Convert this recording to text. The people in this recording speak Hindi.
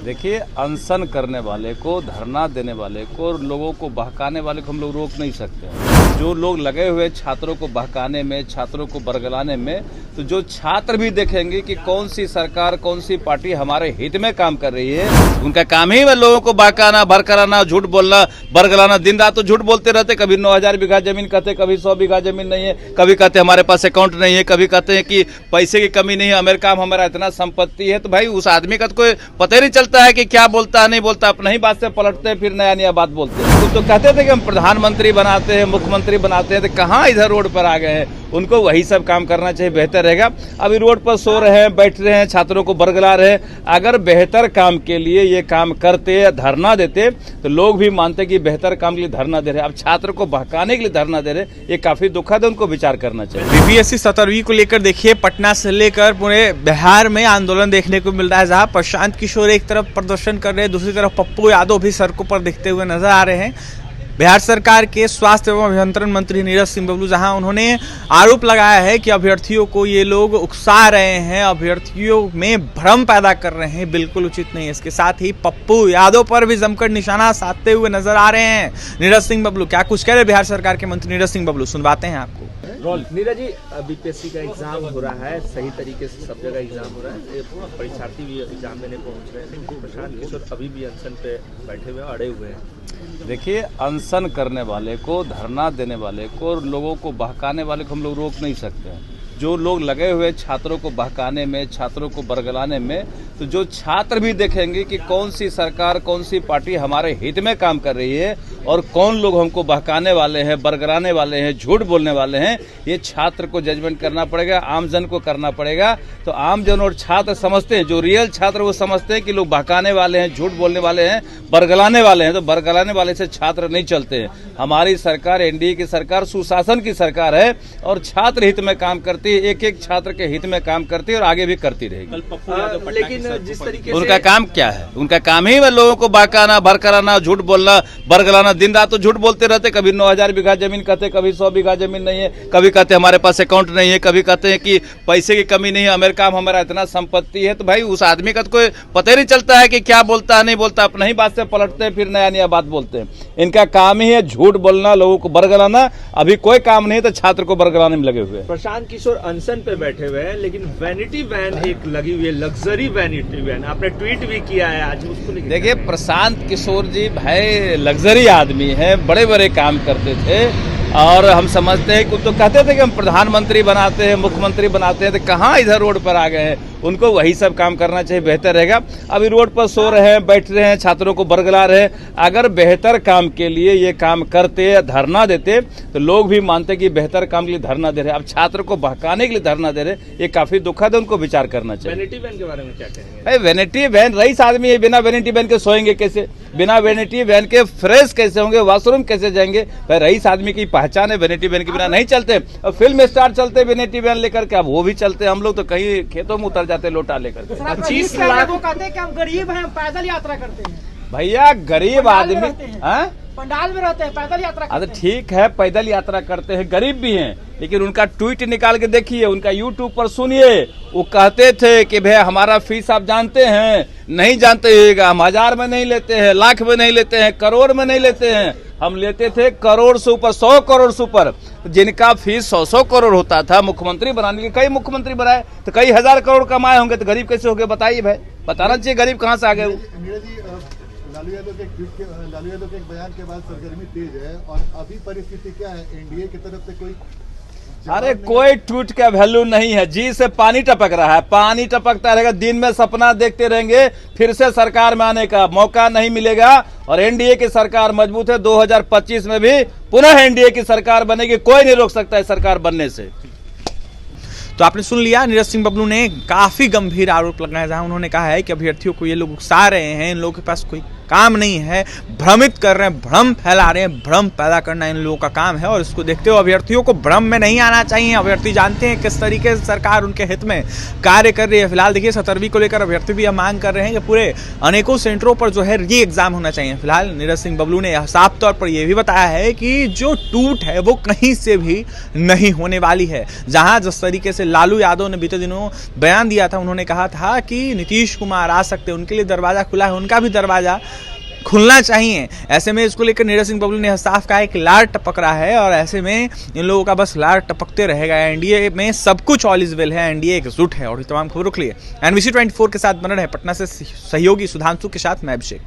देखिए, अनशन करने वाले को, धरना देने वाले को और लोगों को बहकाने वाले को हम लोग रोक नहीं सकते। जो लोग लगे हुए छात्रों को बहकाने में, छात्रों को बरगलाने में, तो जो छात्र भी देखेंगे कि कौन सी सरकार, कौन सी पार्टी हमारे हित में काम कर रही है, उनका काम ही है लोगों को बहकाना, भड़काना, झूठ बोलना, बरगलाना। दिन रात तो झूठ बोलते रहते। कभी 9000 बीघा जमीन कहते, कभी 100 बीघा जमीन नहीं है, कभी कहते हमारे पास अकाउंट नहीं है, कभी कहते हैं कि पैसे की कमी नहीं है, अमेरिका में हमारा इतना संपत्ति है। तो भाई उस आदमी का तो कोई पता ही नहीं चलता है कि क्या बोलता है, नहीं बोलता, अपना ही बात से पलटते हैं, फिर नया नया बात बोलते हैं। तो कहते थे कि हम प्रधानमंत्री बनाते हैं, मुख्यमंत्री बनाते हैं, तो कहाँ इधर रोड पर आ गए हैं। उनको वही सब काम करना चाहिए, बेहतर रहेगा। अभी रोड पर सो रहे हैं, बैठ रहे हैं, छात्रों को बरगला रहे हैं। अगर बेहतर काम के लिए ये काम करते, धरना देते, तो लोग भी मानते कि बेहतर काम के लिए धरना दे रहे हैं। अब छात्र को बहकाने के लिए धरना दे रहे, ये काफी दुखद है, उनको विचार करना चाहिए। बीपीएससी 17वीं को लेकर देखिए, पटना से लेकर पूरे बिहार में आंदोलन देखने को मिल रहा है, जहां प्रशांत किशोर एक तरफ प्रदर्शन कर रहे हैं, दूसरी तरफ पप्पू यादव भी सड़कों पर दिखते हुए नजर आ रहे हैं। बिहार सरकार के स्वास्थ्य एवं अभियंत्रण मंत्री नीरज सिंह बबलू जहां उन्होंने आरोप लगाया है कि अभ्यर्थियों को ये लोग उकसा रहे हैं, अभ्यर्थियों में भ्रम पैदा कर रहे हैं, बिल्कुल उचित नहीं है। इसके साथ ही पप्पू यादव पर भी जमकर निशाना साधते हुए नजर आ रहे हैं नीरज सिंह बबलू। क्या कुछ कह रहे बिहार सरकार के मंत्री नीरज सिंह बबलू, सुनवाते हैं आपको। नीरज जी, बीपीएससी का एग्जाम हो रहा है, सही तरीके से सब जगह एग्जाम हो रहा है, परीक्षार्थी भी एग्जाम देने पहुंच रहे हैं, लेकिन प्रशांत किशोर अभी भी अनशन पे बैठे हुए, अड़े हुए हैं। देखिए, अनशन करने वाले को, धरना देने वाले को और लोगों को बहकाने वाले को हम लोग रोक नहीं सकते। जो लोग लगे हुए छात्रों को बहकाने में, छात्रों को बरगलाने में, तो जो छात्र भी देखेंगे कि कौन सी सरकार, कौन सी पार्टी हमारे हित में काम कर रही है और कौन लोग हमको बहकाने वाले हैं, बरगलाने वाले हैं, झूठ बोलने वाले हैं, ये छात्र को जजमेंट करना पड़ेगा, आम जन को करना पड़ेगा। तो आम जन और छात्र समझते हैं, जो रियल छात्र वो समझते हैं कि लोग बहकाने वाले हैं, झूठ बोलने वाले हैं, बरगलाने वाले हैं। तो बरगलाने वाले से छात्र नहीं चलते हैं। हमारी सरकार, एनडीए की सरकार, सुशासन की सरकार है और छात्र हित में काम करती है, एक एक छात्र के हित में काम करती है और आगे भी करती रहेगी। लेकिन जिस तरीके से उनका काम क्या है? उनका काम ही लोगों को बहकाना, भड़काना, झूठ बोलना, बरगलाना। दिन रात तो झूठ बोलते रहते। कभी 9000 बीघा जमीन कहते, कभी 100 बीघा जमीन नहीं है, कभी कहते हमारे पास अकाउंट नहीं है, कभी कहते हैं कि पैसे की कमी नहीं है, अमेरिका में हमारा इतना संपत्ति है। तो भाई उस आदमी का तो कोई पता ही नहीं चलता है कि क्या बोलता है, नहीं बोलता, अपना ही बात से पलटते हैं, फिर नया नया बात बोलते हैं। इनका काम ही है झूठ बोलना, लोगों को बरगलाना। अभी कोई काम नहीं तो छात्र को बरगलाने में लगे हुए। प्रशांत किशोर अनशन पे बैठे हुए हैं, लेकिन वैनिटी वैन एक लगी हुई है, लग्जरी वैनिटी वैन। आपने ट्वीट भी किया है आज, उसको देखिए, प्रशांत किशोर जी भाई लग्जरी आदमी है, बड़े बड़े काम करते थे और हम समझते हैं कि तो कहते थे कि हम प्रधानमंत्री बनाते हैं, मुख्यमंत्री बनाते हैं, तो कहाँ इधर रोड पर आ गए हैं। उनको वही सब काम करना चाहिए, बेहतर रहेगा। अभी रोड पर सो रहे हैं, बैठ रहे हैं, छात्रों को बरगला रहे हैं। अगर बेहतर काम के लिए ये काम करते, धरना देते, तो लोग भी मानते कि बेहतर काम के लिए धरना दे रहे हैं। अब छात्र को बहकाने के लिए धरना दे रहे, ये काफी दुखद है, उनको विचार करना चाहिए। वैनिटी वैन के बारे में क्या कहेंगे? वैनिटी वैन रईस आदमी है, बिना वैनिटी वैन के सोएंगे कैसे? बिना वैनिटी वैन के फ्रेश कैसे होंगे? वॉशरूम कैसे जाएंगे? भाई रईस आदमी की पहचान है, वैनिटी वैन के बिना नहीं चलते। और फिल्म स्टार चलते वैनिटी वैन लेकर के, अब वो भी चलते। हम लोग तो कहीं खेतों में उतर जाते लोटा लेकर के। 25 लाख को कहते हैं कि हम गरीब हैं, पैदल यात्रा करते हैं। भैया गरीब आदमी पंडाल में रहते हैं, पैदल यात्रा करते हैं। ठीक है, पैदल यात्रा करते हैं, गरीब भी हैं, लेकिन उनका ट्वीट निकाल के देखिए, उनका यूट्यूब पर सुनिए। वो कहते थे कि भैया हमारा फीस आप जानते हैं, नहीं जानते होगा, हम 1000 में नहीं लेते हैं, लाख में नहीं लेते हैं, करोड़ में नहीं लेते हैं, हम लेते थे करोड़ से ऊपर, 100 करोड़ से ऊपर। जिनका फीस 100 करोड़ होता था, मुख्यमंत्री बनाने के कई मुख्यमंत्री बनाए, तो कई हजार करोड़ कमाए होंगे, तो गरीब कैसे हो गए? बताइए भाई, बताना चाहिए गरीब कहाँ से आ गए। लालू यादव के एक बयान के बाद सरगर्मी तेज है और अभी परिस्थिति क्या है? एनडीए की तरफ से कोई अरे कोई ट्वीट का वैल्यू नहीं है। जी से पानी टपक रहा है, पानी टपकता रहेगा। दिन में सपना देखते रहेंगे, फिर से सरकार में आने का मौका नहीं मिलेगा। और एनडीए की सरकार मजबूत है, 2025 में भी पुनः एनडीए की सरकार बनेगी, कोई नहीं रोक सकता है सरकार बनने से। तो आपने सुन लिया, नीरज सिंह बबलू ने काफी गंभीर आरोप लगाया, जहां उन्होंने कहा है कि अभ्यर्थियों को ये लोग उकसा रहे हैं, इन लोगों के पास कोई काम नहीं है, भ्रमित कर रहे हैं, भ्रम फैला रहे हैं, भ्रम पैदा करना इन लोगों का काम है। और इसको देखते हुए अभ्यर्थियों को भ्रम में नहीं आना चाहिए। अभ्यर्थी जानते हैं किस तरीके से सरकार उनके हित में कार्य कर रही है। फिलहाल देखिए, 17वीं को लेकर अभ्यर्थी भी यह मांग कर रहे हैं कि पूरे अनेकों सेंटरों पर जो है री एग्जाम होना चाहिए। फिलहाल नीरज सिंह बबलू ने साफ तौर पर यह भी बताया है कि जो टूट है वो कहीं से भी नहीं होने वाली है। जहां जिस तरीके से जैसे लालू यादव ने बीते दिनों बयान दिया था, उन्होंने कहा था कि नीतीश कुमार आ सकते हैं, उनके लिए दरवाजा खुला है, उनका भी दरवाजा खुलना चाहिए। ऐसे में इसको लेकर नीरज सिंह बबलू ने साफ कहा है कि लार टपक रहा है और ऐसे में इन लोगों का बस लार टपकते रहेगा। एनडीए में सब कुछ ऑल इज वेल है, एनडीए एकजुट है। और ये तमाम खबरों के लिए NBC 24 के साथ बने रहे पटना से सहयोगी सुधांशु के साथ मैं अभिषेक।